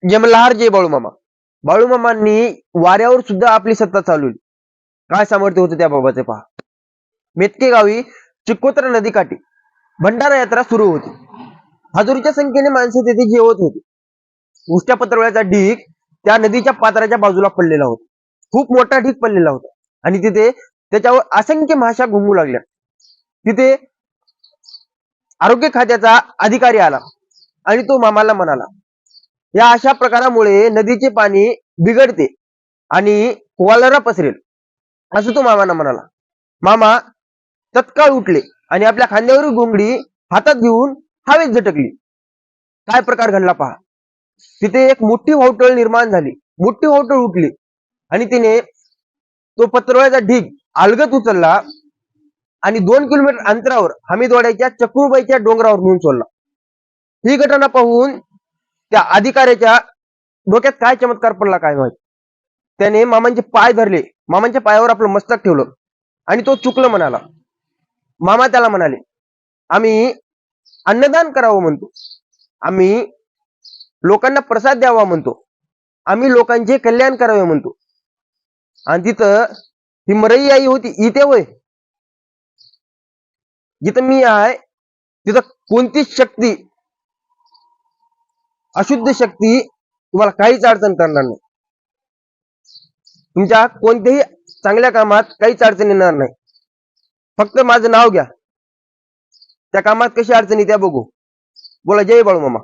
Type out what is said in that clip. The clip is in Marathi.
जमलहार जय बाळूमामा. बाळूमामांनी वाऱ्यावर सुद्धा आपली सत्ता चालवली. काय सामर्थ्य होतं त्या बाबाचे पहा. मेतके गावी चिकोत्रा नदीकाठी भंडारा यात्रा सुरू होती. हजारोच्या संख्येने माणसं तिथे जेवत होती. उष्ट्या पत्रवळ्याचा ढीग त्या नदीच्या पात्राच्या बाजूला पडलेला होता. खूप मोठा ढीग पडलेला होता आणि तिथे त्याच्यावर असंख्य माशा घुमू लागल्या. तिथे आरोग्य खात्याचा अधिकारी आला आणि तो मामाला म्हणाला, या अशा प्रकारामुळे नदीचे पाणी बिघडते आणि कॉलरा पसरेल, असं तो मामाला म्हणाला. मामा तत्काळ उठले आणि आपल्या खांद्यावरील घोंगडी हातात घेऊन हवेत झटकली. काय प्रकार घडला पहा. तिथे एक मोठी होटळ निर्माण झाली. मोठी होटळ उठली आणि तिने तो पत्रवळ्याचा ढीग अलगत उचलला आणि 2 किलोमीटर अंतरावर हमीदवाड्याच्या चक्रूबाईच्या डोंगरावर नेऊन सोडला. ही घटना पाहून त्या अधिकाऱ्याच्या डोक्यात काय चमत्कार पडला काय माहिती. त्याने मामांचे पाय धरले, मामांच्या पायावर आपलं मस्तक ठेवलं आणि तो चुकलं म्हणाला. मामा त्याला म्हणाले, आम्ही अन्नदान करावं म्हणतो, आम्ही लोकांना प्रसाद द्यावा म्हणतो, आम्ही लोकांचे कल्याण करावे म्हणतो. आणि तिथं ही मरई आई होती इथे होय, जिथं मी आहे तिथं कोणतीच शक्ती, अशुद्ध शक्ती तुम्हाला काहीच अडचण करणार नाही. तुमच्या कोणत्याही चांगल्या कामात काहीच अडचण येणार नाही. फक्त माझं नाव घ्या, त्या कामात कशी अडचण येत्या बघू. बोला जय बाळूमामा.